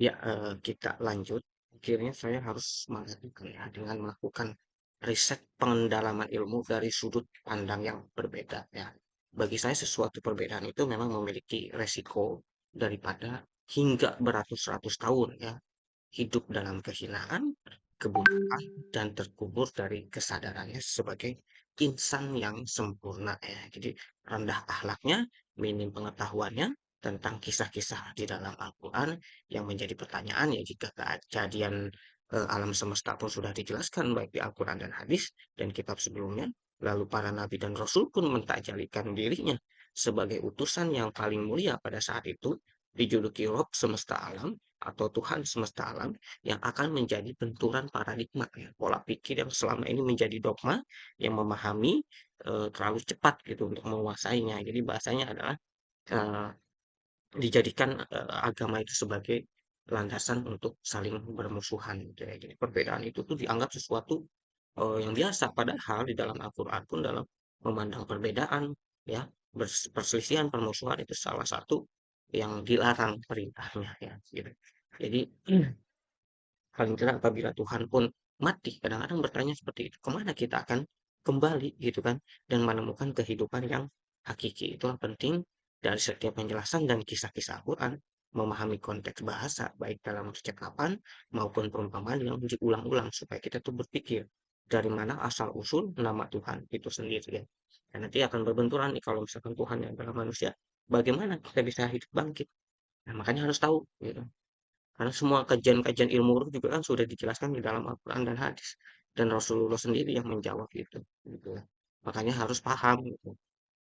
Ya, kita lanjut. Akhirnya saya harus melanjutkan ya dengan melakukan riset pendalaman ilmu dari sudut pandang yang berbeda ya. Bagi saya sesuatu perbedaan itu memang memiliki resiko daripada hingga beratus-ratus tahun ya hidup dalam kehinaan, kebutaan, dan terkubur dari kesadarannya sebagai insan yang sempurna ya. Jadi rendah akhlaknya, minim pengetahuannya tentang kisah-kisah di dalam Al-Quran yang menjadi pertanyaan ya jika kejadian alam semesta pun sudah dijelaskan baik di Al-Quran dan hadis dan kitab sebelumnya, lalu para nabi dan rasul pun mentajalikan dirinya sebagai utusan yang paling mulia pada saat itu, dijuluki Rob semesta alam atau Tuhan semesta alam yang akan menjadi benturan paradigma ya, pola pikir yang selama ini menjadi dogma yang memahami terlalu cepat gitu untuk menguasainya. Jadi bahasanya adalah eh, dijadikan agama itu sebagai landasan untuk saling bermusuhan gitu ya. Jadi perbedaan itu tuh dianggap sesuatu yang biasa padahal di dalam Al-Qur'an pun dalam memandang perbedaan ya, perselisihan, permusuhan itu salah satu yang dilarang perintahnya ya gitu. Jadi paling tidak apabila Tuhan pun mati, kadang-kadang bertanya seperti itu, kemana kita akan kembali gitu kan, dan menemukan kehidupan yang hakiki. Itulah penting dari setiap penjelasan dan kisah-kisah Al-Quran, memahami konteks bahasa, baik dalam percakapan maupun perumpamaan yang diulang-ulang, supaya kita tuh berpikir, dari mana asal-usul nama Tuhan itu sendiri ya. Dan nanti akan berbenturan nih kalau misalkan Tuhan yang adalah manusia, bagaimana kita bisa hidup bangkit. Nah, makanya harus tahu gitu. Karena semua kajian-kajian ilmu ruh juga kan sudah dijelaskan di dalam Al-Quran dan hadis. Dan Rasulullah sendiri yang menjawab itu. Gitu ya. Makanya harus paham gitu.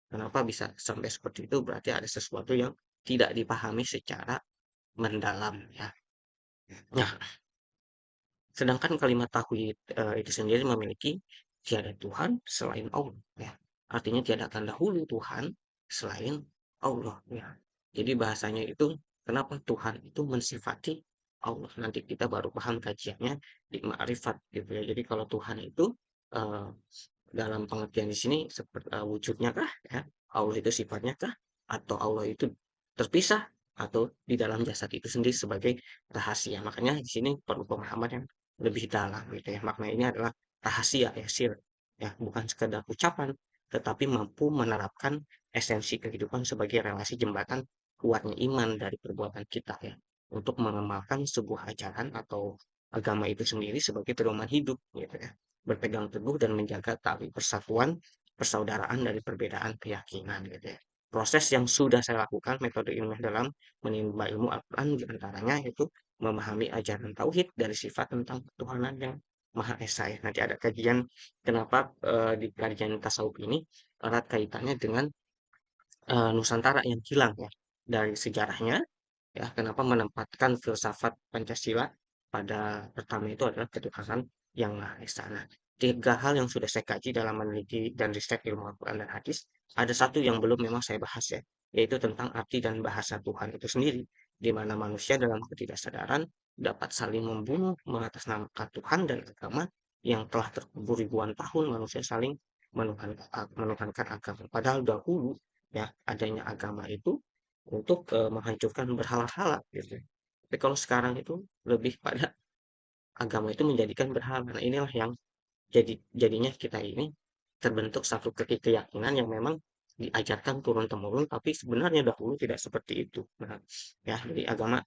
Kenapa bisa sampai seperti itu berarti ada sesuatu yang tidak dipahami secara mendalam ya. Nah, sedangkan kalimat tauhid itu sendiri memiliki tiada Tuhan selain Allah ya. Artinya tiada akan dahulu Tuhan selain Allah ya. Jadi bahasanya itu kenapa Tuhan itu mensifati Allah. Nanti kita baru paham kajiannya di ma'rifat gitu ya. Jadi kalau Tuhan itu eh, dalam pengertian di sini seperti wujudnya kah ya? Allah itu sifatnya kah? Atau Allah itu terpisah atau di dalam jasad itu sendiri sebagai rahasia. Makanya di sini perlu pemahaman yang lebih dalam gitu ya. Makna ini adalah rahasia ya, sir. Ya, bukan sekedar ucapan, tetapi mampu menerapkan esensi kehidupan sebagai relasi jembatan kuatnya iman dari perbuatan kita ya. Untuk mengamalkan sebuah ajaran atau agama itu sendiri sebagai pedoman hidup gitu ya. Berpegang teguh dan menjaga tali persatuan persaudaraan dari perbedaan keyakinan gitu ya. Proses yang sudah saya lakukan metode ilmiah dalam menimba ilmu Al-Quran diantaranya itu memahami ajaran tauhid dari sifat tentang ketuhanan yang Maha Esa ya. Nanti ada kajian kenapa di kajian tasawuf ini erat kaitannya dengan Nusantara yang hilang ya dari sejarahnya ya. Kenapa menempatkan filsafat Pancasila pada pertama itu adalah ketuhanan yang Maha Esa. Nah, tiga hal yang sudah saya kaji dalam meneliti dan riset ilmu Al-Quran dan hadis, ada satu yang belum memang saya bahas ya, yaitu tentang arti dan bahasa Tuhan itu sendiri, di mana manusia dalam ketidaksadaran dapat saling membunuh mengatasnamakan Tuhan dan agama yang telah terkubur ribuan tahun manusia saling menuhankan agama. Padahal dahulu ya adanya agama itu untuk menghancurkan berhala-hala gitu. Tapi kalau sekarang itu lebih pada agama itu menjadikan berhala. Nah, inilah yang jadinya kita ini terbentuk satu keyakinan yang memang diajarkan turun-temurun, tapi sebenarnya dahulu tidak seperti itu. Nah, ya, jadi agama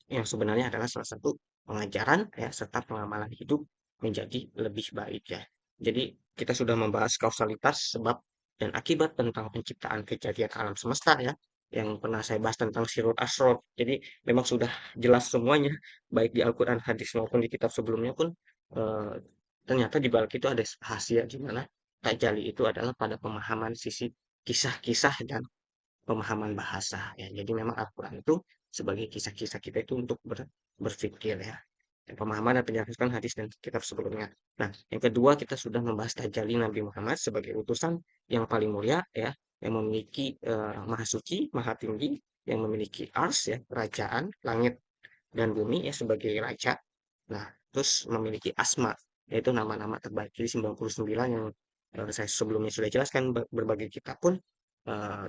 yang sebenarnya adalah salah satu pengajaran ya serta pengamalan hidup menjadi lebih baik ya. Jadi kita sudah membahas kausalitas sebab dan akibat tentang penciptaan kejadian alam semesta ya yang pernah saya bahas tentang sirut asror. Jadi memang sudah jelas semuanya baik di Al-Quran hadis maupun di kitab sebelumnya pun eh, ternyata di balik itu ada rahasia di mana tajali itu adalah pada pemahaman sisi kisah-kisah dan pemahaman bahasa ya. Jadi memang Al-Quran itu sebagai kisah-kisah kita itu untuk berpikir ya. Dan pemahaman dan penjelasan hadis dan kitab sebelumnya. Nah, yang kedua kita sudah membahas tajalli Nabi Muhammad sebagai utusan yang paling mulia ya, yang memiliki maha suci, maha tinggi, yang memiliki ars ya, kerajaan, langit dan bumi ya sebagai raja. Nah, terus memiliki asma, yaitu nama-nama terbaik. Jadi 99 yang saya sebelumnya sudah jelaskan berbagai kitab pun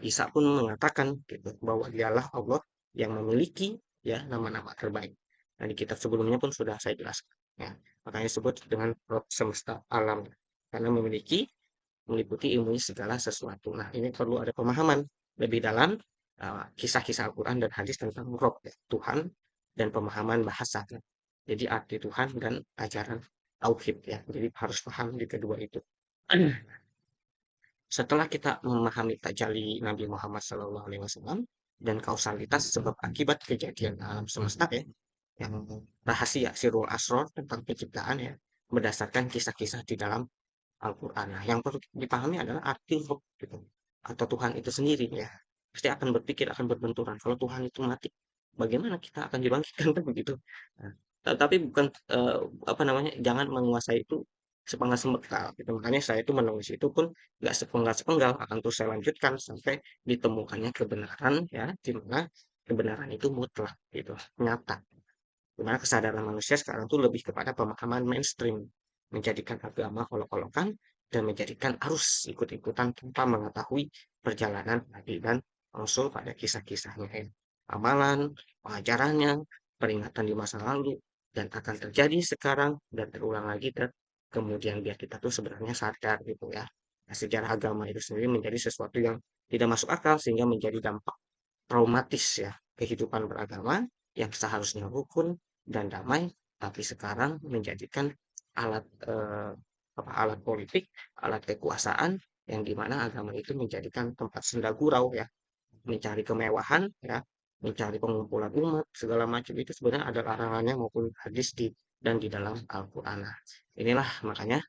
Isa pun mengatakan gitu bahwa dialah Allah yang memiliki ya nama-nama terbaik. Nah, di kitab sebelumnya pun sudah saya jelaskan. Ya, makanya disebut dengan Rob semesta alam karena meliputi ilmu segala sesuatu. Nah, ini perlu ada pemahaman lebih dalam kisah-kisah Al-Quran dan hadis tentang Rob, ya, Tuhan dan pemahaman bahasa. Ya. Jadi arti Tuhan dan ajaran tauhid ya. Jadi harus paham di kedua itu. Setelah kita memahami tajalli Nabi Muhammad SAW dan kausalitas sebab akibat kejadian alam semesta ya, yang rahasia Sirul Asror tentang penciptaan ya, berdasarkan kisah-kisah di dalam Al-Quran. Nah, yang perlu dipahami adalah arti roh gitu, atau Tuhan itu sendiri ya. Pasti akan berpikir, akan berbenturan. Kalau Tuhan itu mati, bagaimana kita akan dibangkitkan kan begitu. Nah, tapi bukan apa namanya, jangan menguasai itu sepenggal sepenggal gitu. Makanya saya itu menulis itu pun nggak sepenggal sepenggal, akan terus saya lanjutkan sampai ditemukannya kebenaran ya, di mana kebenaran itu mutlak gitu, nyata. Dimana kesadaran manusia sekarang tuh lebih kepada pemahaman mainstream, menjadikan agama olok-olokan dan menjadikan arus ikut-ikutan tanpa mengetahui perjalanan Nabi dan Rasul pada kisah-kisahnya. Ya. Amalan, pengajarannya, peringatan di masa lalu, dan akan terjadi sekarang dan terulang lagi dan kemudian biar kita tuh sebenarnya sadar gitu ya. Nah, sejarah agama itu sendiri menjadi sesuatu yang tidak masuk akal sehingga menjadi dampak traumatis ya kehidupan beragama yang seharusnya rukun dan damai, tapi sekarang menjadikan alat alat politik, alat kekuasaan yang dimana agama itu menjadikan tempat senda gurau ya, mencari kemewahan ya, mencari pengumpulan umat segala macam itu sebenarnya ada larangannya maupun hadis dan di dalam Al-Quran. Nah, inilah makanya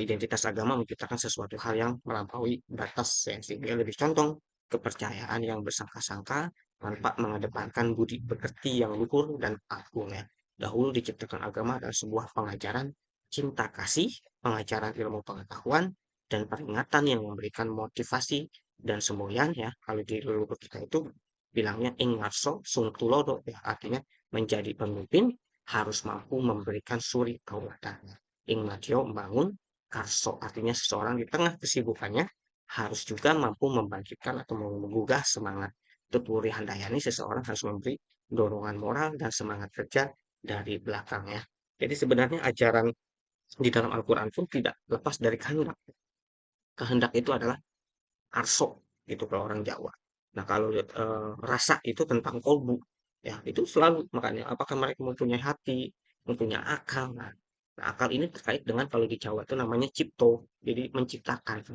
identitas agama menciptakan sesuatu hal yang melampaui batas ya, sehingga lebih condong kepercayaan yang bersangka-sangka tanpa mengedepankan budi pekerti yang luhur dan agung ya. Dahulu diciptakan agama adalah sebuah pengajaran cinta kasih, pengajaran ilmu pengetahuan, dan peringatan yang memberikan motivasi dan semboyan ya. Kalau di leluhur kita itu bilangnya ingarso sung tulodo ya, artinya menjadi pemimpin harus mampu memberikan suri tauladan. Ing Madio membangun Karso, artinya seseorang di tengah kesibukannya harus juga mampu membangkitkan atau menggugah semangat. Untuk Wuri Handayani, seseorang harus memberi dorongan moral dan semangat kerja dari belakangnya. Jadi sebenarnya ajaran di dalam Al-Quran pun tidak lepas dari kehendak. Kehendak itu adalah arso, gitu kalau orang Jawa. Nah kalau rasa itu tentang kolbu, ya itu selalu makanya apakah mereka mempunyai hati, mempunyai akal. Nah, akal ini terkait dengan kalau di Jawa itu namanya cipto, jadi menciptakan.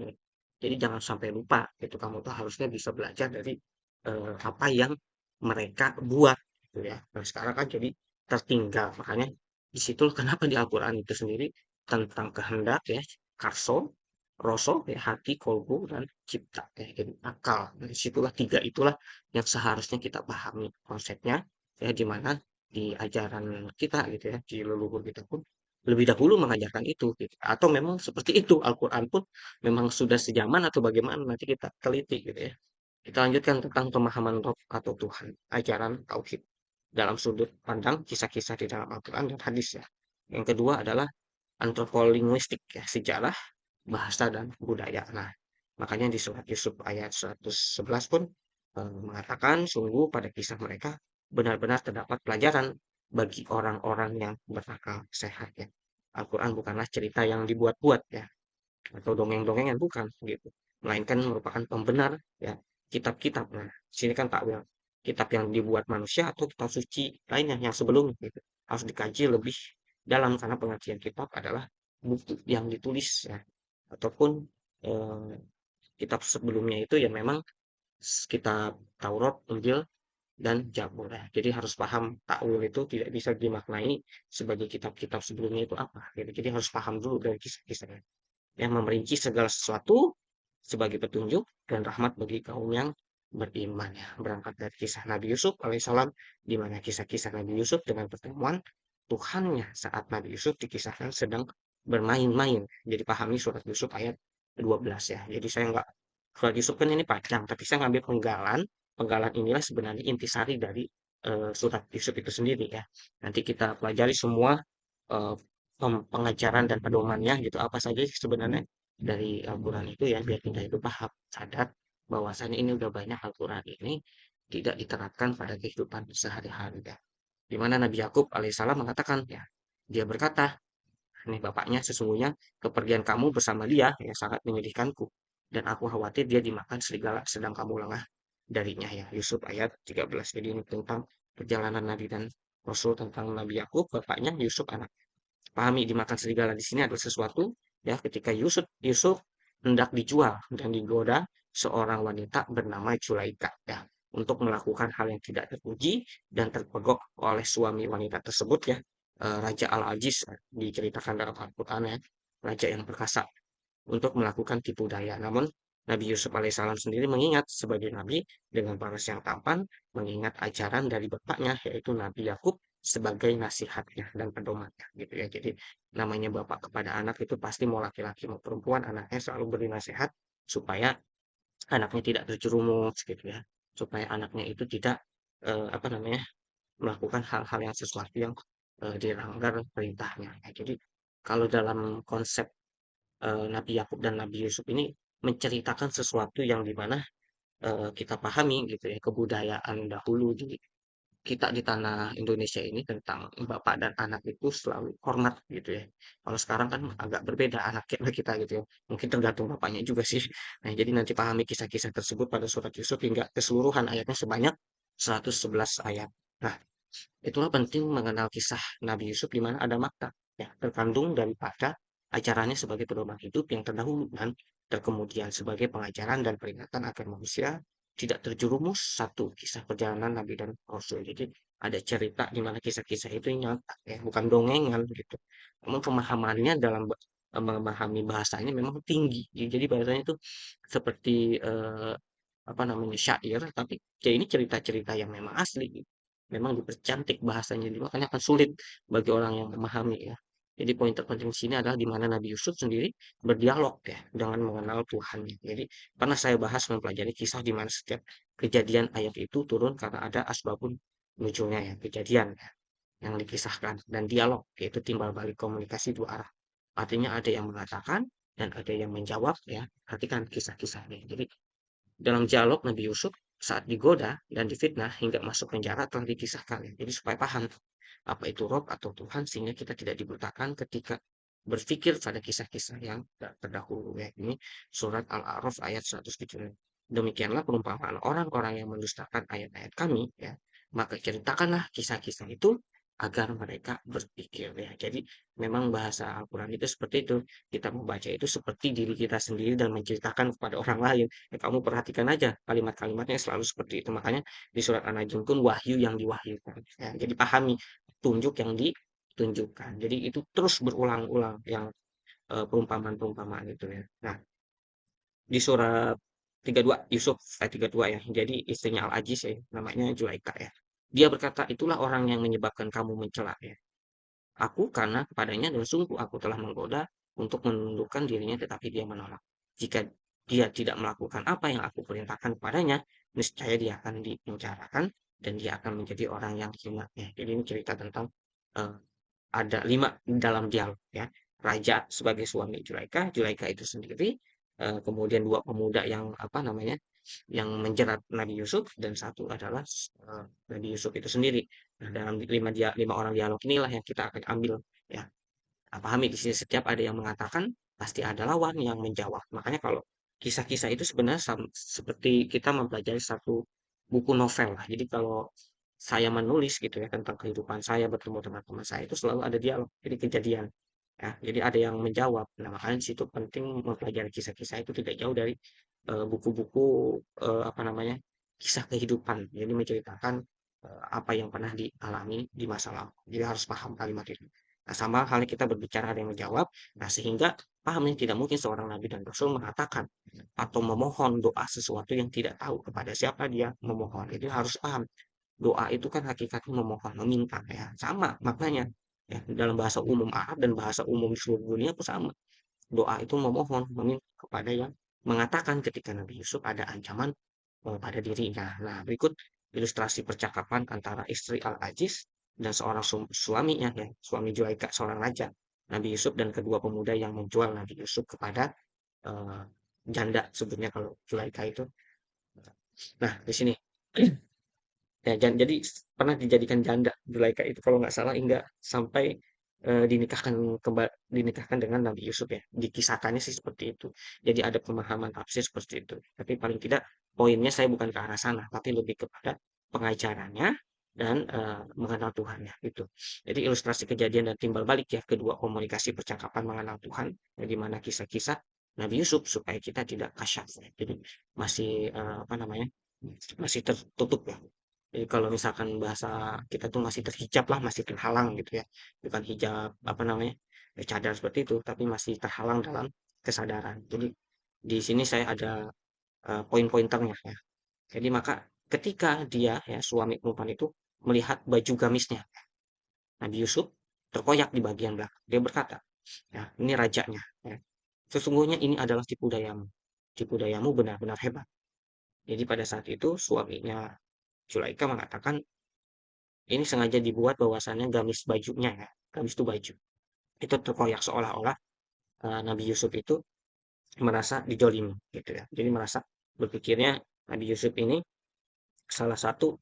Jadi jangan sampai lupa, itu kamu tuh harusnya bisa belajar dari apa yang mereka buat, gitu ya. Nah sekarang kan jadi tertinggal, makanya di situ kenapa di Al-Quran itu sendiri tentang kehendak ya, karso, Roso, ya, hati, kolbu, dan cipta. Ya, jadi akal. Nah, disitulah tiga itulah yang seharusnya kita pahami konsepnya. Ya, di mana di ajaran kita gitu ya, di leluhur kita pun lebih dahulu mengajarkan itu. Gitu. Atau memang seperti itu Al-Quran pun memang sudah sejaman atau bagaimana nanti kita teliti gitu ya. Kita lanjutkan tentang pemahaman Rob atau Tuhan, ajaran Tauhid dalam sudut pandang kisah-kisah di dalam Al-Quran dan hadis ya. Yang kedua adalah antropolinguistik ya, sejarah bahasa dan budaya. Nah, makanya di surat Yusuf ayat 111 pun mengatakan sungguh pada kisah mereka benar-benar terdapat pelajaran bagi orang-orang yang berakal sehat ya. Al-Quran bukanlah cerita yang dibuat-buat ya, atau dongeng-dongengan bukan gitu. Melainkan merupakan pembenar ya kitab-kitab. Nah, sini kan takwil kitab yang dibuat manusia atau kitab suci lainnya yang sebelumnya gitu. Harus dikaji lebih dalam karena pengertian kitab adalah buku yang ditulis ya ataupun eh, kitab sebelumnya itu ya memang kitab Taurat, Injil, dan Zabur ya. Jadi harus paham takwil itu tidak bisa dimaknai sebagai kitab-kitab sebelumnya itu apa gitu. Jadi harus paham dulu dari kisah-kisahnya yang memperinci segala sesuatu sebagai petunjuk dan rahmat bagi kaum yang beriman ya. Berangkat dari kisah Nabi Yusuf alaihissalam di mana kisah-kisah Nabi Yusuf dengan pertemuan Tuhannya saat Nabi Yusuf dikisahkan sedang bermain-main. Jadi pahami surat Yusuf ayat 12 ya. Jadi saya nggak surat Yusuf kan ini panjang, tapi saya ngambil penggalan. Penggalan inilah sebenarnya intisari dari surat Yusuf itu sendiri ya. Nanti kita pelajari semua eh, pengajaran dan pedomannya gitu apa saja sih sebenarnya dari Al-Quran itu ya biar kita itu paham sadar bahwasannya ini udah banyak Al-Quran ini tidak diterapkan pada kehidupan sehari-hari ya. Di mana Nabi Yakub alaihissalam mengatakan ya, dia berkata, ini bapaknya, sesungguhnya kepergian kamu bersama dia yang sangat menyedihkanku dan aku khawatir dia dimakan serigala sedang kamu lengah darinya ya. Yusuf ayat 13. Jadi ini tentang perjalanan Nabi dan Rasul, tentang Nabi Yakub bapaknya, Yusuf anak. Pahami, dimakan serigala di sini adalah sesuatu ya, ketika Yusuf Yusuf hendak dijual dan digoda seorang wanita bernama Zulaikha ya, untuk melakukan hal yang tidak terpuji dan terpegok oleh suami wanita tersebut ya, Raja Al-Aziz diceritakan dalam Al-Quran ya, raja yang perkasa, untuk melakukan tipu daya. Namun Nabi Yusuf alaihissalam sendiri mengingat sebagai nabi dengan paras yang tampan, mengingat ajaran dari bapaknya yaitu Nabi Yakub sebagai nasihatnya dan pedomannya gitu ya. Jadi namanya bapak kepada anak itu pasti mau laki-laki mau perempuan, anaknya selalu beri nasihat supaya anaknya tidak terjerumus gitu ya. Supaya anaknya itu tidak apa namanya, melakukan hal-hal yang sesuatu yang dilanggar perintahnya. Ya, jadi kalau dalam konsep Nabi Yakub dan Nabi Yusuf ini menceritakan sesuatu yang dimana kita pahami gitu ya, kebudayaan dahulu di kita di tanah Indonesia ini tentang bapak dan anak itu selalu hormat gitu ya. Kalau sekarang kan agak berbeda anak kita gitu ya. Mungkin tergantung bapaknya juga sih. Nah, jadi nanti pahami kisah-kisah tersebut pada surat Yusuf hingga keseluruhan ayatnya sebanyak 111 ayat. Nah, itulah penting mengenal kisah Nabi Yusuf di mana ada makna ya terkandung daripada ajarannya sebagai pedoman hidup yang terdahulu dan terkemudian sebagai pengajaran dan peringatan agar manusia tidak terjerumus satu kisah perjalanan Nabi dan Rasul. Jadi ada cerita di mana kisah-kisah itu nyata ya, bukan dongengan gitu. Namun pemahamannya dalam memahami bahasanya memang tinggi. Jadi bahasanya itu seperti apa namanya, syair, tapi ya ini cerita-cerita yang memang asli gitu. Memang dipercantik bahasanya, jadi makanya akan sulit bagi orang yang memahami ya. Jadi poin terpenting di sini adalah di mana Nabi Yusuf sendiri berdialog ya dengan mengenal Tuhannya. Jadi pernah saya bahas mempelajari kisah di mana setiap kejadian ayat itu turun karena ada asbabun nuzulnya ya, kejadian ya, yang dikisahkan dan dialog yaitu timbal balik komunikasi dua arah. Artinya ada yang mengatakan dan ada yang menjawab ya. Perhatikan kisah-kisahnya. Jadi dalam dialog Nabi Yusuf saat digoda dan difitnah hingga masuk penjara telah dikisahkan ya. Jadi supaya paham apa itu Rob atau Tuhan sehingga kita tidak dibutakan ketika berpikir pada kisah-kisah yang terdahulu ya. Ini surat Al-A'raf ayat 107. Demikianlah perumpamaan orang-orang yang mendustakan ayat-ayat kami ya. Maka ceritakanlah kisah-kisah itu agar mereka berpikir ya. Jadi memang bahasa Al-Quran itu seperti itu. Kita membaca itu seperti diri kita sendiri dan menceritakan kepada orang lain. Ya, kamu perhatikan aja kalimat-kalimatnya selalu seperti itu. Makanya di surat An-Najm pun wahyu yang diwahyukan. Ya, jadi pahami tunjuk yang ditunjukkan. Jadi itu terus berulang-ulang yang perumpamaan-perumpamaan itu ya. Nah, di surat 32 Yusuf ayat 32 ya. Jadi istrinya Al-Aziz ya, namanya Zulaikha ya. Dia berkata, itulah orang yang menyebabkan kamu mencela ya. Aku karena kepadanya dan sungguh aku telah menggoda untuk menundukkan dirinya tetapi dia menolak. Jika dia tidak melakukan apa yang aku perintahkan kepadanya, niscaya dia akan dipenjarakan dan dia akan menjadi orang yang hina. Ya, jadi ini cerita tentang eh, ada 5 dalam dialog ya. Raja sebagai suami Zulaikha, Zulaikha itu sendiri, kemudian dua pemuda yang apa namanya, yang menjerat Nabi Yusuf dan satu adalah Nabi Yusuf itu sendiri. Nah, dalam lima orang dialog inilah yang kita akan ambil ya. Nah, pahami di sini setiap ada yang mengatakan pasti ada lawan yang menjawab. Makanya kalau kisah-kisah itu sebenarnya seperti kita mempelajari satu buku novel lah. Jadi kalau saya menulis gitu ya tentang kehidupan saya bertemu teman-teman saya itu selalu ada dialog. Jadi kejadian ya. Jadi ada yang menjawab. Nah, makanya di situ penting mempelajari kisah-kisah itu tidak jauh dari buku-buku apa namanya, kisah kehidupan. Jadi menceritakan apa yang pernah dialami di masa lalu. Jadi harus paham kalimat itu. Nah, sama halnya kita berbicara ada yang menjawab. Nah, sehingga paham nih tidak mungkin seorang nabi dan rasul mengatakan atau memohon doa sesuatu yang tidak tahu kepada siapa dia memohon. Itu harus paham. Doa itu kan hakikatnya memohon, meminta ya. Sama maknanya. Ya, dalam bahasa umum Arab dan bahasa umum di seluruh dunia pun sama. Doa itu memohon, meminta kepada yang mengatakan ketika Nabi Yusuf ada ancaman pada dirinya. Nah, berikut ilustrasi percakapan antara istri Al-Aziz dan seorang suaminya, ya, suami Zulaikha, seorang raja, Nabi Yusuf dan kedua pemuda yang menjual Nabi Yusuf kepada eh, janda, sebutnya kalau Zulaikha itu. Nah, di sini Ya, jadi pernah dijadikan janda Zulaikha itu kalau nggak salah hingga sampai dinikahkan dengan Nabi Yusuf ya. Dikisahkannya sih seperti itu. Jadi ada pemahaman tafsir seperti itu. Tapi paling tidak poinnya saya bukan ke arah sana, tapi lebih kepada pengajarannya dan mengenal Tuhan ya gitu. Jadi ilustrasi kejadian dan timbal balik ya kedua komunikasi percakapan mengenal Tuhan, ya, di mana kisah-kisah Nabi Yusuf supaya kita tidak kasyaf ya. Jadi masih apa namanya? Masih tertutup ya. Jadi kalau misalkan bahasa kita tuh masih terhijab lah, masih terhalang gitu ya. Bukan hijab apa namanya, cadar seperti itu, tapi masih terhalang dalam kesadaran. Jadi di sini saya ada poin-pointernya ya. Jadi maka ketika dia ya suami perempuan itu melihat baju gamisnya Nabi Yusuf terkoyak di bagian belakang. Dia berkata, ya ini rajanya. Ya. Sesungguhnya ini adalah tipu dayamu. Tipu dayamu benar-benar hebat. Jadi pada saat itu suaminya Zulaikha mengatakan ini sengaja dibuat bahwasannya gamis bajunya ya, gamis itu baju. Itu terkoyak seolah-olah Nabi Yusuf itu merasa dijolimi gitu ya. Jadi merasa berpikirnya Nabi Yusuf ini salah satu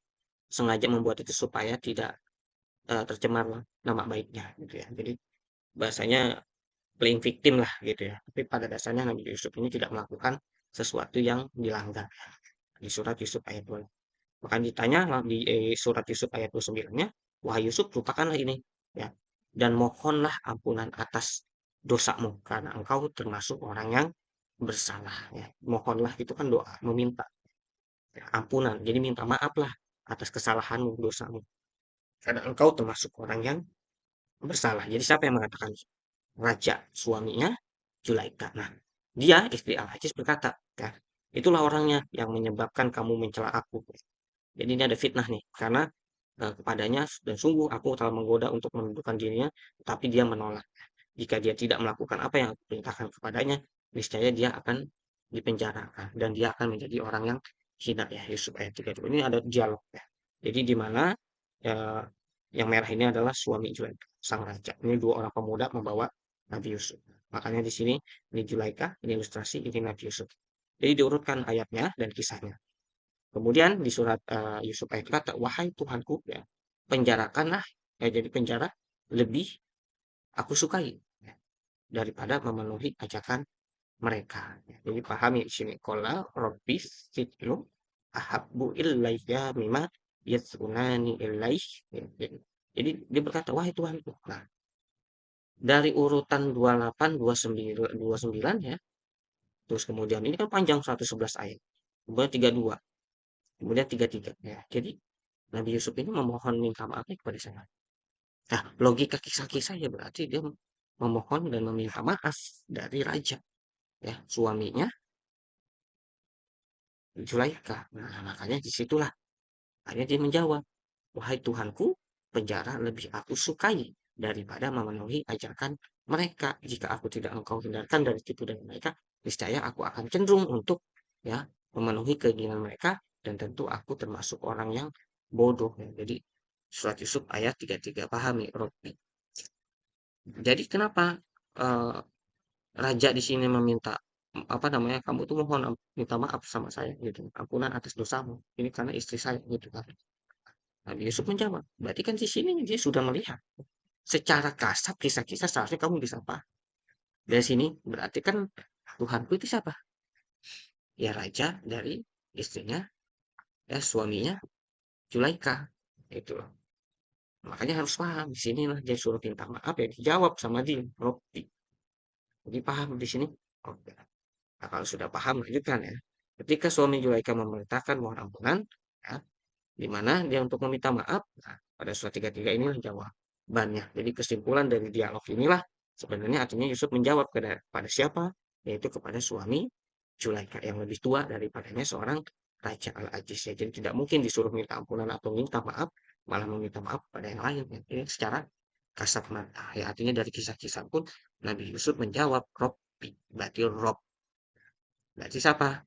sengaja membuat itu supaya tidak tercemar nama baiknya gitu ya. Jadi bahasanya playing victim lah gitu ya. Tapi pada dasarnya Nabi Yusuf ini tidak melakukan sesuatu yang dilanggar di surat Yusuf ayat 2. Maka ditanya di surat Yusuf ayat 29-nya, wahai Yusuf, lupakanlah ini, ya, dan mohonlah ampunan atas dosamu, karena engkau termasuk orang yang bersalah. Ya. Mohonlah itu kan doa, meminta ya, ampunan. Jadi minta maaf lah atas kesalahanmu, dosamu. Karena engkau termasuk orang yang bersalah. Jadi siapa yang mengatakan? Raja, suaminya Zulaikha. Nah, dia istri Al-Aziz berkata, ya, itulah orangnya yang menyebabkan kamu mencela aku. Jadi ini ada fitnah nih, karena kepadanya dan sungguh aku telah menggoda untuk menundukkan dirinya, tetapi dia menolak. Jika dia tidak melakukan apa yang aku perintahkan kepadanya, niscaya dia akan dipenjarakan dan dia akan menjadi orang yang hina ya. Yusuf ayat 32. Ini ada dialog ya. Jadi di mana eh, yang merah ini adalah suami Zulaikha, sang raja. Ini dua orang pemuda membawa Nabi Yusuf. Makanya di sini ini Zulaikha, ini ilustrasi, ini Nabi Yusuf. Jadi diurutkan ayatnya dan kisahnya. Kemudian di surat Yusuf ayat kata, wahai Tuhanku, ya, penjarakanlah, ya, jadi penjara lebih aku sukai ya, daripada memenuhi ajakan mereka. Ya. Jadi pahami di sini. Kola Rabbis sitlu ahabbu ilayya mimma yas'unani ilaih. Ya, jadi dia berkata, wahai Tuhanku. Nah, dari urutan 28, 29, 29 ya. Terus kemudian ini kan panjang 111 ayat. Kemudian 32. Kemudian 33. Ya. Jadi Nabi Yusuf ini memohon minta maafnya kepada saya. Nah, logika kisah-kisah ya berarti dia memohon dan meminta maaf dari raja, ya, suaminya Zulaikha. Nah, makanya disitulah akhirnya dia menjawab, wahai Tuhanku, penjara lebih aku sukai daripada memenuhi ajakan mereka. Jika aku tidak engkau hindarkan dari tipu daya mereka, niscaya aku akan cenderung untuk ya memenuhi keinginan mereka dan tentu aku termasuk orang yang bodoh. Ya. Jadi surat Yusuf ayat 33 pahami Robi. Jadi kenapa eh, raja di sini meminta apa namanya kamu tuh mohon minta maaf sama saya gitu ampunan atas dosamu ini karena istri saya gitu kan. Nabi Yusuf menjawab berarti kan di sini dia sudah melihat secara kasat kisah-kisah seharusnya kamu bisa paham dari sini berarti kan Tuhanku itu siapa ya raja dari istrinya ya suaminya Zulaikha itu loh makanya harus paham di sini lah dia suruh minta maaf ya dijawab sama dia Robi jadi paham di sini oke. Nah, kalau sudah paham lanjutkan ya. Ketika suami Zulaikha memerintahkan mohon ampunan, ya, di mana dia untuk meminta maaf, nah, pada surat 33 inilah jawabannya. Jadi kesimpulan dari dialog inilah sebenarnya artinya Yusuf menjawab kepada siapa? Yaitu kepada suami Zulaikha yang lebih tua daripadanya seorang Raja Al-Aziz. Ya. Jadi tidak mungkin disuruh minta ampunan atau minta maaf, malah meminta maaf pada yang lain. Ya. Ini secara kasat mata. Ya, artinya dari kisah-kisah pun Nabi Yusuf menjawab Robbi, berarti Rob. Berarti siapa?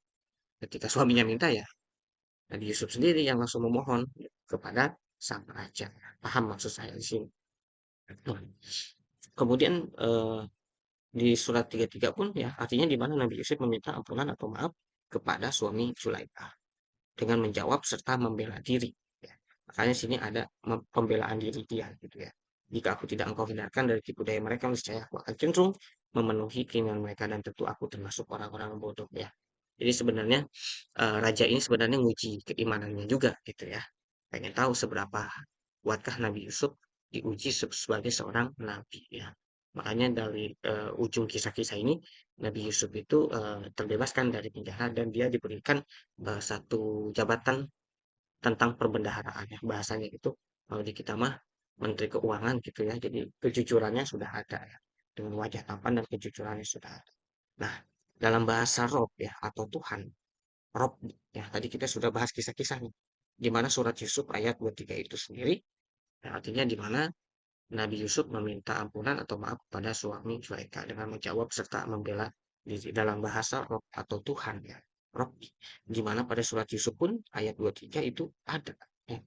Ketika suaminya minta ya, Nabi Yusuf sendiri yang langsung memohon kepada sang raja. Paham maksud saya di sini. Kemudian di surat 33 pun ya artinya di mana Nabi Yusuf meminta ampunan atau maaf kepada suami Zulaikha dengan menjawab serta membela diri. Ya. Makanya sini ada pembelaan diri dia gitu ya. Jika aku tidak engkau hindarkan dari tipu daya mereka, niscaya aku akan cenderung memenuhi keinginan mereka dan tentu aku termasuk orang-orang bodoh ya. Jadi sebenarnya raja ini sebenarnya nguji keimanannya juga gitu ya. Pengen tahu seberapa kuatkah Nabi Yusuf diuji sebagai seorang nabi ya. Makanya dari ujung kisah-kisah ini Nabi Yusuf itu terbebaskan dari penjara dan dia diberikan satu jabatan tentang perbendaharaan ya. Bahasanya itu kalau di kita mah Menteri Keuangan gitu ya. Jadi kejujurannya sudah ada ya. Dengan wajah tampan dan kejujurannya sudah ada. Nah, dalam bahasa Rob ya atau Tuhan, Rob ya tadi kita sudah bahas kisah-kisahnya. Di mana surat Yusuf ayat 23 itu sendiri ya, artinya di mana Nabi Yusuf meminta ampunan atau maaf pada suami Zulaikha dengan menjawab serta membela diri dalam bahasa Rob atau Tuhan ya. Rob di mana pada surat Yusuf pun ayat 23 itu ada ya.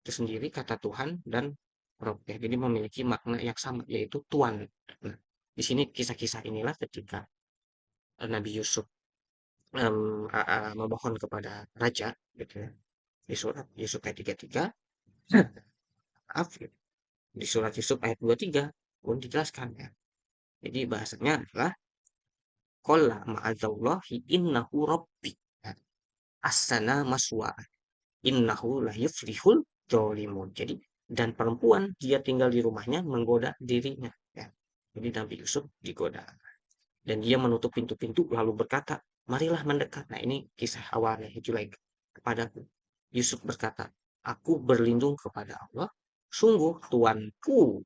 Itu sendiri kata Tuhan dan Rob ya. Jadi memiliki makna yang sama yaitu Tuhan. Nah, di sini kisah-kisah inilah ketika Nabi Yusuf memohon kepada raja gitu ya. Di surat Yusuf ayat 33, maaf ya, di surat Yusuf ayat 23 pun dijelaskan ya. Jadi bahasanya adalah qala ma'adzallahi innahu rabbi. Ya, ahsana maswa innahu la yuflihul zalimun. Jadi dan perempuan dia tinggal di rumahnya menggoda dirinya ya. Jadi Nabi Yusuf digoda dan dia menutup pintu-pintu lalu berkata, marilah mendekat. Nah ini kisah awalnya Zulaikha kepadaku. Yusuf berkata, aku berlindung kepada Allah, sungguh tuanku.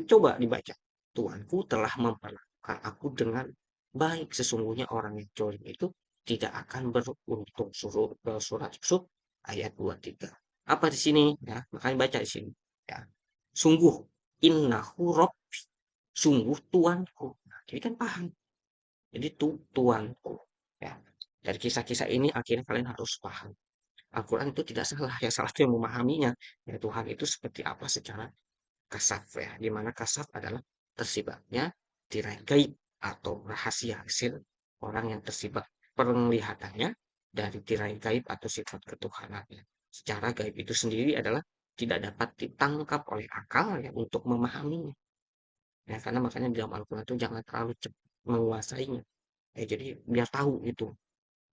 Coba dibaca, tuanku telah memperlakukan aku dengan baik. Sesungguhnya orang yang jolim itu tidak akan beruntung. Surat Yusuf ayat 23. Apa di sini? Ya, makanya baca di sini. Ya. Sungguh innahu rabbi. Sungguh tuanku. Nah, jadi kan paham. Jadi tuanku. Ya. Dari kisah-kisah ini akhirnya kalian harus paham. Al-Quran itu tidak salah. Yang salah itu yang memahaminya. Ya, Tuhan itu seperti apa secara kasaf ya. Di mana kasaf adalah tersibatnya tirai gaib atau rahasia hasil orang yang tersibak penglihatannya dari tirai gaib atau sifat ketuhanannya. Secara gaib itu sendiri adalah tidak dapat ditangkap oleh akal ya untuk memahaminya. Ya, karena makanya di dalam Al-Quran itu jangan terlalu cepat menguasainya. Ya, jadi biar tahu itu,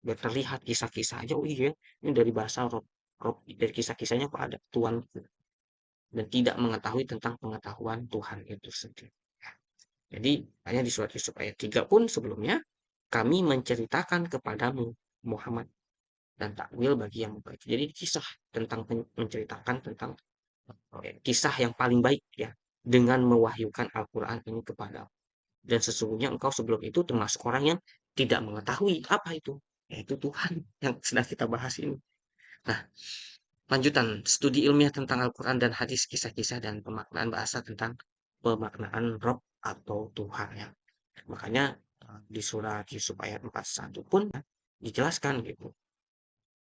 biar terlihat kisah-kisah aja. Oh iya, ini dari bahasa Rob, Rob dari kisah-kisahnya kok ada Tuhan dan tidak mengetahui tentang pengetahuan Tuhan itu sendiri. Jadi, hanya di surat Yusuf ayat 3 pun sebelumnya, kami menceritakan kepadamu Muhammad dan takwil bagi yang baik. Jadi kisah tentang menceritakan tentang kisah yang paling baik ya dengan mewahyukan Al-Quran ini kepada. Dan sesungguhnya engkau sebelum itu termasuk orang yang tidak mengetahui apa itu, yaitu Tuhan yang sedang kita bahas ini. Nah, lanjutan studi ilmiah tentang Al-Quran dan hadis kisah-kisah dan pemaknaan bahasa tentang pemaknaan Rob atau Tuhan ya. Makanya di surat Yusuf ayat 41 pun dijelaskan gitu.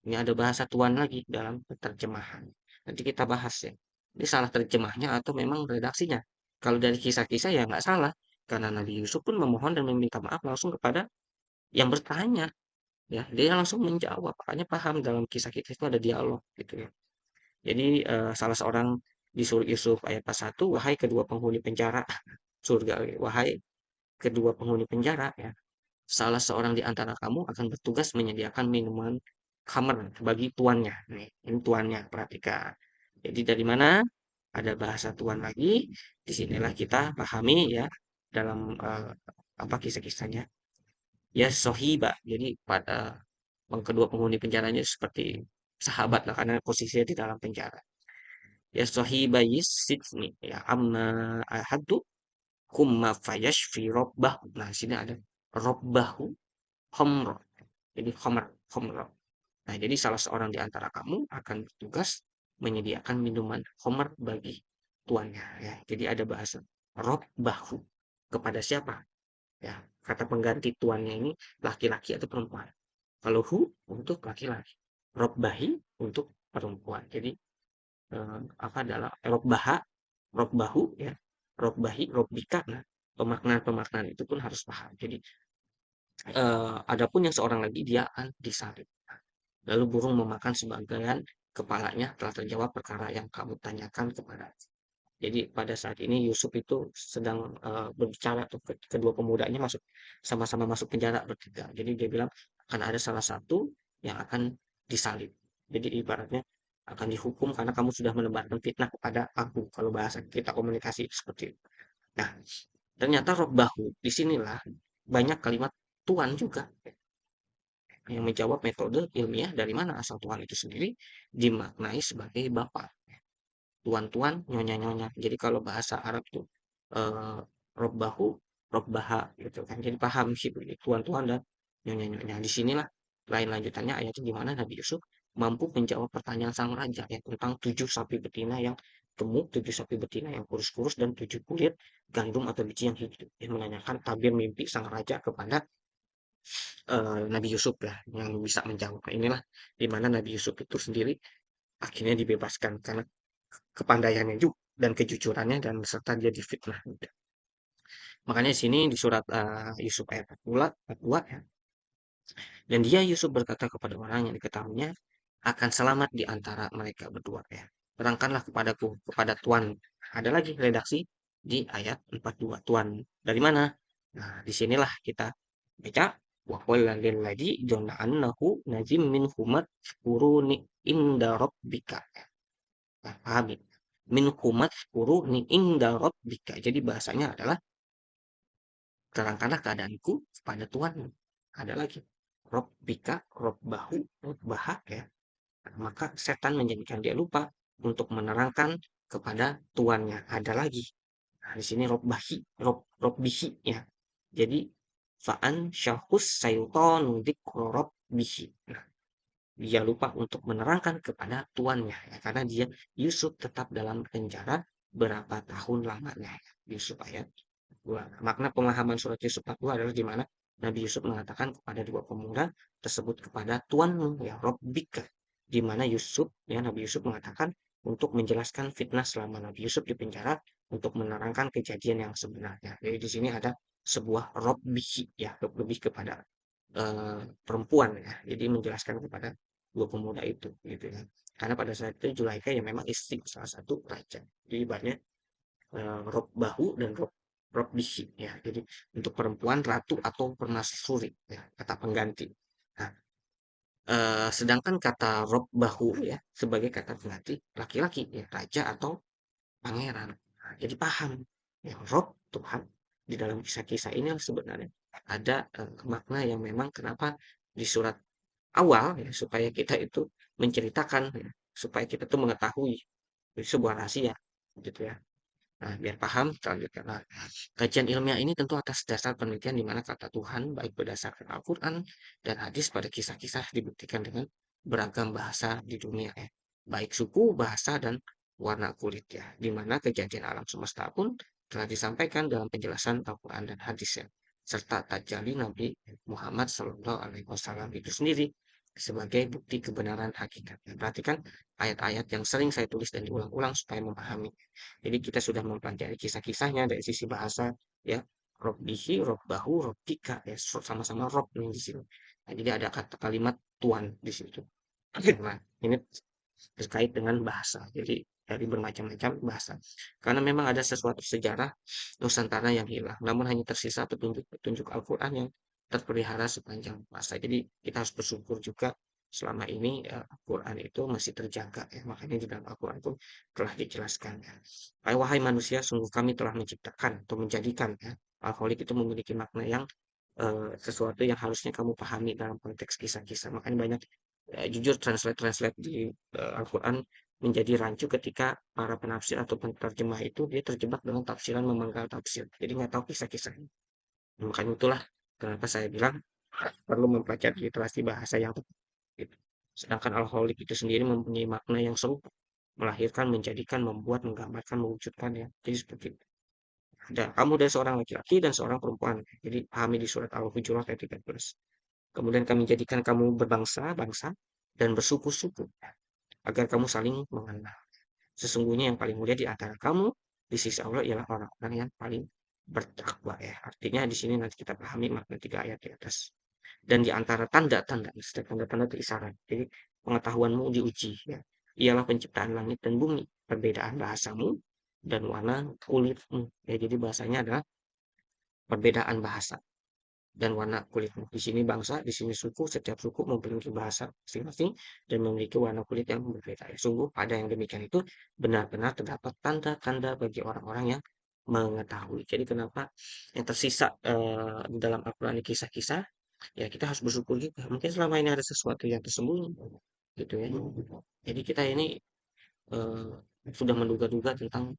Ini ada bahasa Tuhan lagi dalam terjemahan. Nanti kita bahas ya. Ini salah terjemahnya atau memang redaksinya. Kalau dari kisah-kisah ya nggak salah. Karena Nabi Yusuf pun memohon dan meminta maaf langsung kepada yang bertanya. Ya, dia langsung menjawab. Makanya paham dalam kisah-kisah itu ada dialog gitu ya. Jadi salah seorang di surat Yusuf ayat 1, wahai kedua penghuni penjara surga, wahai kedua penghuni penjara ya, salah seorang di antara kamu akan bertugas menyediakan minuman khamr bagi tuannya. Nih, ini tuannya, perhatikan. Jadi dari mana ada bahasa tuan lagi? Disinilah kita pahami ya dalam apa kisah-kisahnya. Ya sohiba. Jadi pada kedua penghuni penjaranya seperti sahabat lah karena posisinya di dalam penjara. Ya sahibayis sijni ya amma ahadu kumma fayashfi robbahu. Nah, sini ada robbahu khamra. Jadi khamr. Nah, jadi salah seorang di antara kamu akan bertugas menyediakan minuman khamr bagi tuannya ya. Jadi ada bahasa robbahu kepada siapa? Ya, kata pengganti tuannya ini laki-laki atau perempuan. Kalau hu untuk laki-laki, robbahi untuk perempuan. Jadi apa adalah robbaha, robbahu ya, robbahi, robbika. Nah, pemaknaan-pemaknaan itu pun harus paham. Jadi adapun yang seorang lagi dia akan disalib. Lalu burung memakan sebagian kepalanya telah terjawab perkara yang kamu tanyakan kepada. Jadi pada saat ini Yusuf itu sedang berbicara tuh kedua pemudanya masuk sama-sama masuk penjara bertiga. Jadi dia bilang akan ada salah satu yang akan disalib. Jadi ibaratnya akan dihukum karena kamu sudah menebarkan fitnah kepada aku. Kalau bahasa kita komunikasi seperti itu. Nah, ternyata Robbahu disinilah banyak kalimat Tuhan juga yang menjawab metode ilmiah dari mana asal Tuhan itu sendiri dimaknai sebagai Bapa, tuan-tuan, nyonya-nyonya. Jadi kalau bahasa Arab tuh eh, robbahu, robbaha gitu kan. Jadi paham sih tuan-tuan dan nyonya-nyonya. Di sinilah lain lanjutannya ayatnya di mana Nabi Yusuf mampu menjawab pertanyaan sang raja ya tentang 7 sapi betina yang gemuk, 7 sapi betina yang kurus-kurus dan 7 kulit gandum atau biji yang hidup. Dia menanyakan tabir mimpi sang raja kepada Nabi Yusuf ya yang bisa menjawab. Nah, inilah di mana Nabi Yusuf itu sendiri akhirnya dibebaskan karena kepandaiannya juga dan kejujurannya dan serta dia difitnah. Makanya di sini di surat Yusuf ayat 42 ya. Dan dia Yusuf berkata kepada orang yang diketahuinya akan selamat di antara mereka berdua ya. Terangkanlah kepadaku kepada Tuhan. Ada lagi redaksi di ayat 42 Tuhan. Dari mana? Nah, disinilah kita baca wa qala lil ladzi dhanna annahu najim min humat kuruni inda rabbika. Nah, paham ya? Min humat kuruni inda rabbika. Jadi bahasanya adalah terangkanlah keadaanku kepada Tuhanmu. Ada lagi. Rabbika, Rabbahu, Rabbaha ya. Maka setan menjadikan dia lupa untuk menerangkan kepada tuannya. Ada lagi. Nah, di sini Robbahi, Robbihi ya. Jadi fa'an syahus sayutonu dzikra Rabbihi. Nah, dia lupa untuk menerangkan kepada tuannya ya, karena dia Yusuf tetap dalam penjara berapa tahun lamanya ya. Yusuf ayat 2. Makna pemahaman surat Yusuf 42 adalah di mana Nabi Yusuf mengatakan kepada dua pemuda tersebut kepada tuanmu ya Rabbika, di mana Yusuf ya Nabi Yusuf mengatakan untuk menjelaskan fitnah selama Nabi Yusuf di penjara untuk menerangkan kejadian yang sebenarnya. Jadi di sini ada sebuah Rabbihi ya lebih kepada perempuan ya. Jadi menjelaskan kepada dua pemuda itu gitu ya. Karena pada saat itu Zulaikha yang memang istri salah satu raja. Jadi ibaratnya rob bahu dan rob bihi ya. Jadi untuk perempuan ratu atau permaisuri ya, kata pengganti. Nah, sedangkan kata rob bahu ya sebagai kata pengganti laki-laki ya raja atau pangeran. Nah, jadi paham ya rob Tuhan di dalam kisah-kisah ini sebenarnya ada makna yang memang kenapa di surat awal ya supaya kita itu menceritakan ya, supaya kita tuh mengetahui sebuah rahasia gitu ya. Nah, biar paham, kita lanjutkan. Nah, kajian ilmiah ini tentu atas dasar penelitian di mana kata Tuhan baik berdasarkan Al-Quran dan hadis pada kisah-kisah dibuktikan dengan beragam bahasa di dunia ya. Baik suku, bahasa, dan warna kulit ya. Di mana kejadian alam semesta pun telah disampaikan dalam penjelasan Al-Quran dan hadis ya. Serta tajali Nabi Muhammad SAW itu sendiri sebagai bukti kebenaran hakikat. Perhatikan ayat-ayat yang sering saya tulis dan diulang-ulang supaya memahami. Jadi kita sudah mempelajari kisah-kisahnya dari sisi bahasa ya. Robbihi, Robbahu, Robbika ya sama-sama Rob nih di sini. Nah, jadi ada kata kalimat tuan di situ. Nah, ini terkait dengan bahasa. Jadi dari bermacam-macam bahasa. Karena memang ada sesuatu sejarah Nusantara yang hilang, namun hanya tersisa petunjuk-petunjuk Al-Quran yang terpelihara sepanjang masa. Jadi kita harus bersyukur juga selama ini Al-Quran itu masih terjaga ya. Makanya di dalam Al-Quran pun telah dijelaskan ya. Wahai manusia, sungguh kami telah menciptakan atau menjadikan ya. Alkoholik itu memiliki makna yang sesuatu yang harusnya kamu pahami dalam konteks kisah-kisah. Makanya banyak jujur translate-translate di Al-Quran menjadi rancu ketika para penafsir atau penerjemah itu dia terjebak dengan tafsiran memanggal tafsir. Jadi nggak tahu kisah-kisahnya. Makanya itulah kenapa saya bilang perlu mempelajari literasi bahasa yang tepat. Gitu. Sedangkan alkoholik itu sendiri mempunyai makna yang serupa. Melahirkan, menjadikan, membuat, menggambarkan, mewujudkan ya. Jadi seperti itu. Ada, kamu dari seorang laki-laki dan seorang perempuan. Jadi pahami di surat Al-Hujurat ayat 13. Kemudian kami jadikan kamu berbangsa-bangsa dan bersuku-suku agar kamu saling mengenal. Sesungguhnya yang paling mulia di antara kamu di sisi Allah ialah orang-orang yang paling bertakwa ya. Artinya di sini nanti kita pahami makna 3 ayat di atas. Dan di antara tanda-tanda, setiap tanda-tanda itu isyarat. Jadi pengetahuanmu diuji ya. ialah penciptaan langit dan bumi, perbedaan bahasamu dan warna kulitmu. Ya, jadi bahasanya adalah perbedaan bahasa dan warna kulitmu. Di sini bangsa, di sini suku, setiap suku memiliki bahasa masing-masing dan memiliki warna kulit yang berbeda. Ya, sungguh pada yang demikian itu benar-benar terdapat tanda-tanda bagi orang-orang yang mengetahui. Jadi kenapa yang tersisa di dalam Al-Quran ini kisah-kisah, ya kita harus bersyukur juga. Mungkin selama ini ada sesuatu yang tersembunyi, gitu ya. Jadi kita ini eh, sudah menduga-duga tentang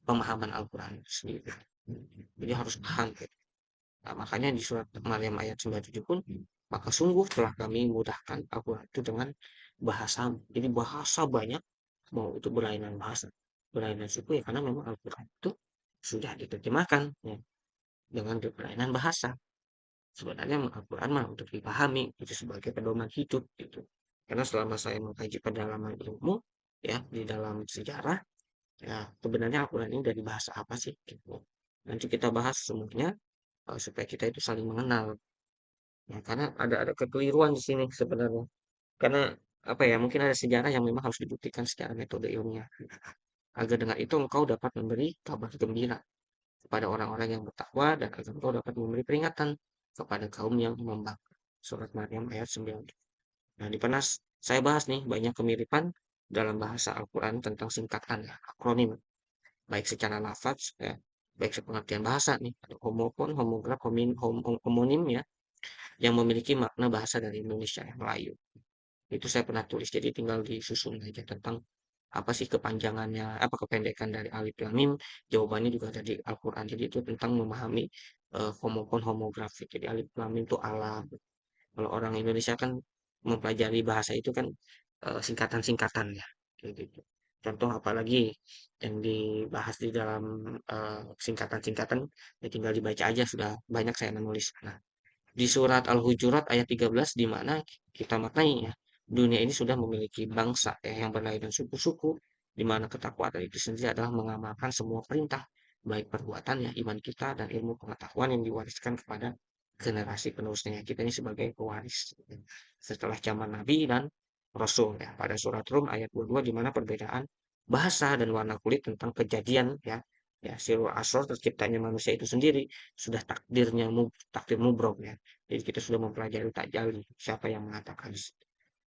pemahaman Al-Quran itu sendiri. Jadi harus paham. Gitu. Nah, makanya di surat Maryam ayat 97 pun, maka sungguh telah kami mudahkan Al-Quran itu dengan bahasa. Jadi bahasa banyak, mau itu berlainan bahasa, berlainan suku ya, karena memang Al-Quran itu sudah diterjemahkan ya, dengan berlainan bahasa. Sebenarnya Al-Quran mah untuk dipahami, itu sebagai pedoman hidup gitu. Karena selama saya mengkaji pendalaman ilmu, ya di dalam sejarah, ya sebenarnya Al-Quran ini dari bahasa apa sih? Gitu. Nanti kita bahas semuanya supaya kita itu saling mengenal. Ya, karena ada kekeliruan di sini sebenarnya. Karena apa ya? Mungkin ada sejarah yang memang harus dibuktikan secara metode ilmiah. Agar dengan itu engkau dapat memberi kabar gembira kepada orang-orang yang bertakwa dan agar engkau dapat memberi peringatan kepada kaum yang membangkang. Surat Maryam ayat 9. Nah, di penas saya bahas nih banyak kemiripan dalam bahasa Al-Quran tentang singkatan ya, akronim, baik secara lafaz ya, baik sepengertian bahasa nih, ada homofon, homograf, homonim ya, yang memiliki makna bahasa dari Indonesia yang Melayu. Itu saya pernah tulis, jadi tinggal disusun aja tentang apa sih kepanjangannya, apa kependekan dari alif lam mim, jawabannya juga ada di Al-Quran. Jadi itu tentang memahami homofon homografik. Jadi alif lam mim itu alam. Kalau orang Indonesia kan mempelajari bahasa itu kan singkatan-singkatan ya. Kayak gitu. Contoh apalagi yang dibahas di dalam singkatan-singkatan, ya tinggal dibaca aja sudah banyak saya menulis. Nah, di surat Al-Hujurat ayat 13 di mana kita maknai ya, dunia ini sudah memiliki bangsa ya, yang berlainan suku-suku, di mana ketakwaan itu sendiri adalah mengamalkan semua perintah, baik perbuatan ya, iman kita dan ilmu pengetahuan yang diwariskan kepada generasi penerusnya. Kita ini sebagai pewaris setelah zaman Nabi dan Rasul ya. Pada surat Rum ayat 22 di mana perbedaan bahasa dan warna kulit tentang kejadian ya, ya sirul asor terciptanya manusia itu sendiri sudah takdir mubrok ya. Jadi kita sudah mempelajari takjali siapa yang mengatakan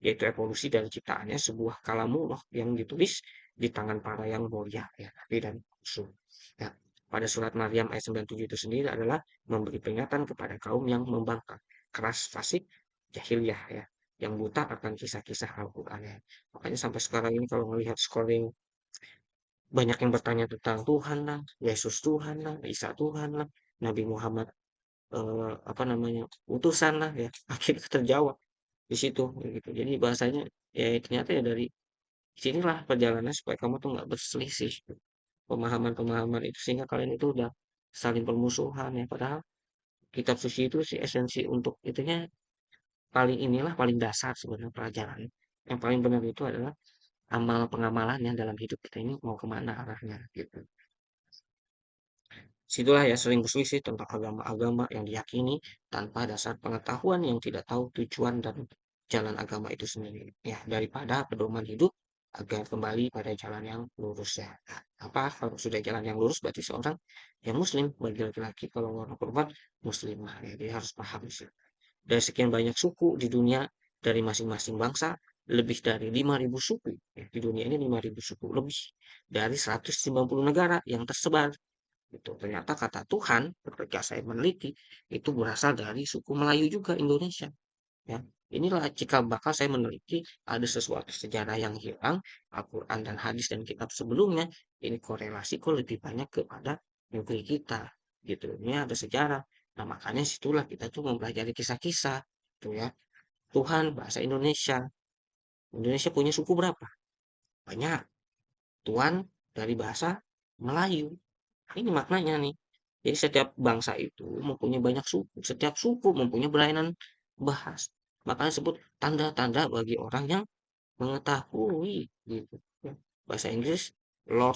yaitu evolusi dari ciptaannya sebuah kalamullah yang ditulis di tangan para yang mulia ya, Nabi dan Rasul. Ya, pada surat Maryam ayat 97 itu sendiri adalah memberi peringatan kepada kaum yang membangkang, keras, fasik, jahiliyah ya, yang buta akan kisah-kisah Al-Quran ya. Makanya sampai sekarang ini kalau melihat scrolling banyak yang bertanya tentang Tuhan lah, Yesus Tuhan lah, Isa Tuhan lah, Nabi Muhammad apa namanya utusan lah ya, akhirnya terjawab di situ gitu. Jadi bahasanya ya ternyata ya dari sinilah perjalanan supaya kamu tuh nggak berselisih pemahaman-pemahaman itu sehingga kalian itu udah saling permusuhan ya, padahal kitab suci itu sih esensi untuk itunya paling inilah paling dasar sebenarnya pelajaran yang paling benar itu adalah amal pengamalannya dalam hidup kita ini mau kemana arahnya gitu. Situlah ya sering berselisih tentang agama-agama yang diyakini tanpa dasar pengetahuan yang tidak tahu tujuan dan jalan agama itu sendiri. Ya, daripada pedoman hidup agar kembali pada jalan yang lurus ya. Nah, apa kalau sudah jalan yang lurus berarti seorang yang muslim bagi laki-laki, kalau orang perempuan muslimah ya, dia harus paham sih. Dari sekian banyak suku di dunia, dari masing-masing bangsa, lebih dari 5.000 suku. Ya, di dunia ini 5.000 suku, lebih dari 190 negara yang tersebar itu. Ternyata kata Tuhan, ketika saya meneliti, itu berasal dari suku Melayu juga Indonesia. Ya, inilah jika bakal saya meneliti ada sesuatu sejarah yang hilang, Al-Quran dan hadis dan kitab sebelumnya, ini korelasi kok lebih banyak kepada negeri kita. Gitu. Ini ada sejarah. Nah, makanya situlah kita tuh mempelajari kisah-kisah. Tuh ya. Tuhan bahasa Indonesia. Indonesia punya suku berapa? Banyak. Tuhan dari bahasa Melayu. Ini maknanya nih. Jadi setiap bangsa itu mempunyai banyak suku. Setiap suku mempunyai berlainan bahasa. Makanya disebut tanda-tanda bagi orang yang mengetahui gitu. Ya. Bahasa Inggris Lord,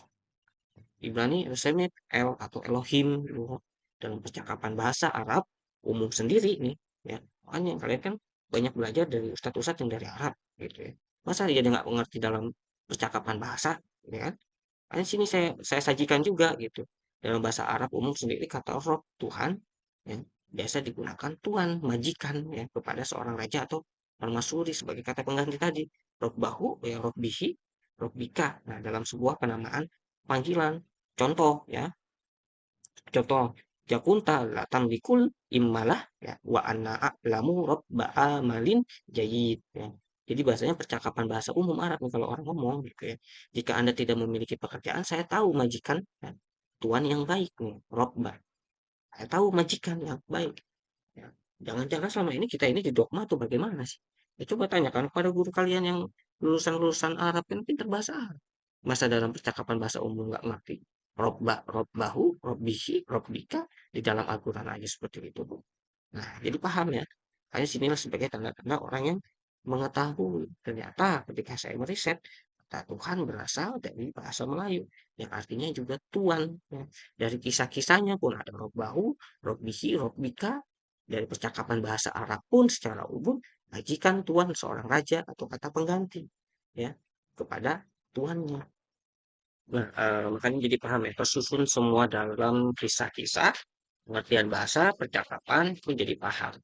Ibrani Semit El atau Elohim gitu. Dalam percakapan bahasa Arab umum sendiri nih ya. Makanya kalian kan banyak belajar dari ustadz-ustadz yang dari Arab gitu ya. Masa dia nggak mengerti dalam percakapan bahasa, ya kan? Makanya sini saya sajikan juga gitu. Dalam bahasa Arab umum sendiri kata Rob Tuhan, ya, biasa digunakan tuan, majikan ya kepada seorang raja atau permaisuri sebagai kata pengganti tadi. Robbahu ya Robbihi, Robbika. Nah, dalam sebuah penamaan panggilan. Contoh ya, contoh Jakunta la tamlikul immalah ya wa anna a'lamu robba amalin jayid ya. Jadi bahasanya percakapan bahasa umum Arab nih kalau orang ngomong gitu ya. Jika Anda tidak memiliki pekerjaan, saya tahu majikan ya, tuan yang baik nih, robba. Saya tahu majikan yang baik. Ya. Jangan-jangan selama ini kita ini di dogma atau bagaimana sih? Ya, coba tanyakan kepada guru kalian yang lulusan-lulusan Arab yang pintar bahasa Arab. Masa dalam percakapan bahasa umum nggak ngerti? Robba, robbahu, robbihi, robbika di dalam Al-Quran aja seperti itu. Nah, jadi paham ya. Hanya sinilah sebagai tanda-tanda orang yang mengetahui. Ternyata ketika saya meriset, kata Tuhan berasal dari bahasa Melayu. Yang artinya juga Tuhan. Ya. Dari kisah-kisahnya pun ada Robbahu, Robbihi, Robbika. Dari percakapan bahasa Arab pun secara umum, majikan Tuhan seorang raja atau kata pengganti. Ya, kepada Tuannya. Nah, makanya jadi paham ya, tersusun semua dalam kisah-kisah, pengertian bahasa, percakapan, pun jadi paham.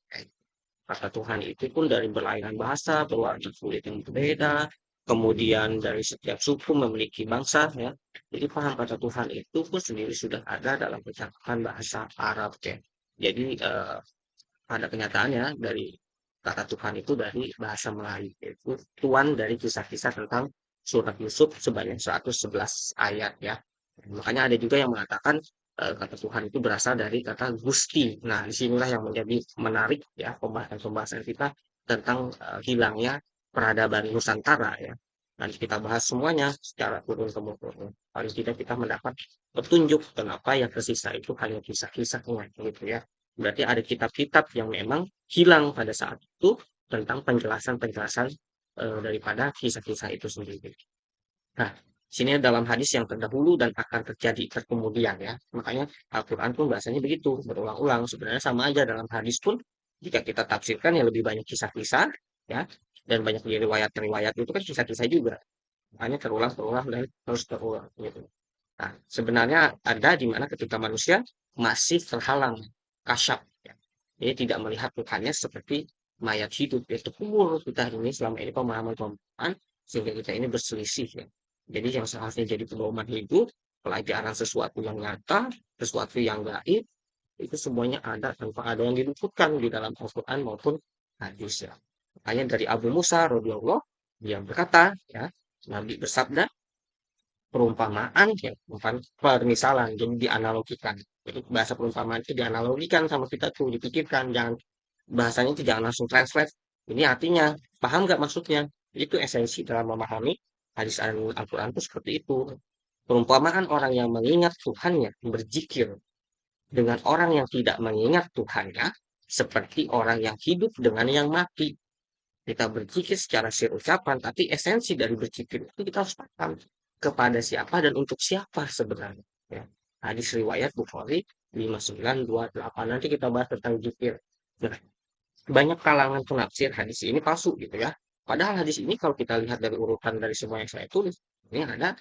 Kata Tuhan itu pun dari berlainan bahasa, berwarna kulit yang berbeda, kemudian dari setiap suku memiliki bangsa, ya. Jadi paham kata Tuhan itu pun sendiri sudah ada dalam percakapan bahasa Arab, ya. Jadi pada kenyataannya dari kata Tuhan itu dari bahasa Melayu, yaitu Tuhan dari kisah-kisah tentang surat Yusuf sebanyak 111 ayat ya. Makanya ada juga yang mengatakan kata Tuhan itu berasal dari kata Gusti. Nah, disinilah yang menjadi menarik ya pembahasan-pembahasan kita tentang hilangnya peradaban Nusantara ya. Nanti kita bahas semuanya secara turun-temurun. Paling tidak kita mendapat petunjuk kenapa yang tersisa itu hanya kisah-kisahnya gitu ya. Berarti ada kitab-kitab yang memang hilang pada saat itu tentang penjelasan-penjelasan daripada kisah-kisah itu sendiri. Nah, sini dalam hadis yang terdahulu dan akan terjadi terkemudian ya. Makanya Al-Quran pun bahasanya begitu, berulang-ulang. Sebenarnya sama aja dalam hadis pun, jika kita tafsirkan ya lebih banyak kisah-kisah ya, dan banyak di riwayat-riwayat itu kan kisah-kisah juga. Makanya terulang, terulang, dan terus terulang gitu. Nah, sebenarnya ada di mana ketika manusia masih terhalang kasyaf, ya. Jadi tidak melihat Tuhannya seperti mayat hidup, yaitu kubur kita ini selama ini pemahaman-pemahaman sehingga kita ini berselisih ya. Jadi yang seharusnya jadi pedoman hidup, pelajaran sesuatu yang nyata, sesuatu yang gaib, itu semuanya ada tanpa ada yang diluputkan di dalam Al-Quran maupun hadis ya. Makanya dari Abu Musa radhiyallahu dia berkata ya, Nabi bersabda, perumpamaan ya bukan permisalan jadi dianalogikan, jadi bahasa perumpamaan itu dianalogikan sama kita tuh dipikirkan, jangan bahasanya itu jangan langsung translate ini artinya paham nggak maksudnya. Itu esensi dalam memahami hadis Al-Quran itu seperti itu. Perumpamaan orang yang mengingat Tuhannya berzikir dengan orang yang tidak mengingat Tuhannya seperti orang yang hidup dengan yang mati. Kita berzikir secara sir ucapan, tapi esensi dari berzikir itu kita harus paham kepada siapa dan untuk siapa sebenarnya. Ya. Hadis riwayat Bukhari 5928. Nanti kita bahas tentang zikir. Nah, banyak kalangan penafsir hadis ini palsu gitu ya. Padahal hadis ini kalau kita lihat dari urutan dari semua yang saya tulis, ini ada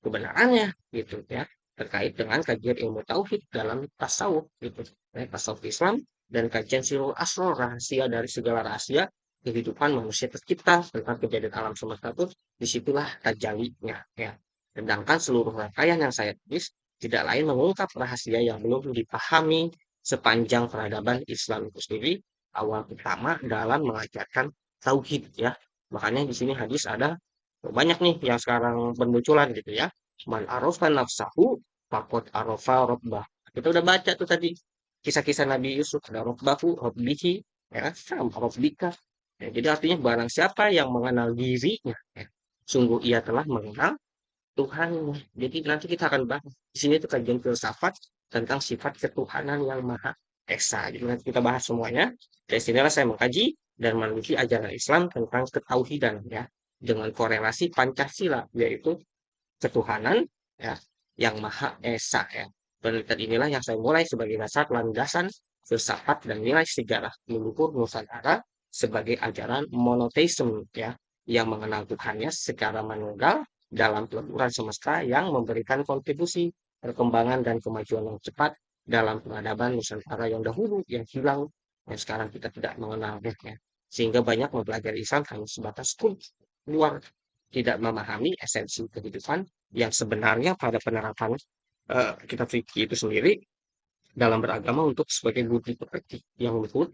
kebenarannya gitu ya terkait dengan kajian ilmu tauhid dalam tasawuf gitu ya, tasawuf Islam dan kajian sirul asror rahasia dari segala rahasia kehidupan manusia tercipta tentang kejadian alam semesta itu disitulah tajalinya ya. Sedangkan seluruh rangkaian yang saya tulis tidak lain mengungkap rahasia yang belum dipahami sepanjang peradaban Islam itu sendiri awal pertama dalam mengajarkan tauhid ya. Makanya di sini hadis ada banyak nih yang sekarang bermunculan gitu ya. Man arofa nafsahu fakot arofa robbah. Kita udah baca tuh tadi kisah-kisah Nabi Yusuf ada robbahu, robbihi, ya kan? Sama robbika. Ya, jadi artinya barang siapa yang mengenal dirinya, ya, sungguh ia telah mengenal Tuhan. Jadi nanti kita akan bahas di sini tuh kajian filsafat tentang sifat ketuhanan yang maha esa. Jadi nanti kita bahas semuanya. Dari sinilah saya mengkaji dan meneliti ajaran Islam tentang ketauhidan ya dengan korelasi Pancasila yaitu ketuhanan ya yang maha esa ya. Penelitian inilah yang saya mulai sebagai dasar landasan filsafat dan nilai sejarah mendukung Nusantara sebagai ajaran monoteisme ya yang mengenal Tuhannya secara menunggal dalam peleburan semesta yang memberikan kontribusi perkembangan dan kemajuan yang cepat dalam peradaban Nusantara yang dahulu yang hilang yang sekarang kita tidak mengenalnya ya. Sehingga banyak mempelajari Islam hanya sebatas luar, tidak memahami esensi kehidupan yang sebenarnya pada penerapan kitab fikih itu sendiri dalam beragama untuk sebagai budi pekerti yang luhur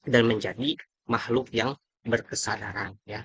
dan menjadi makhluk yang berkesadaran ya.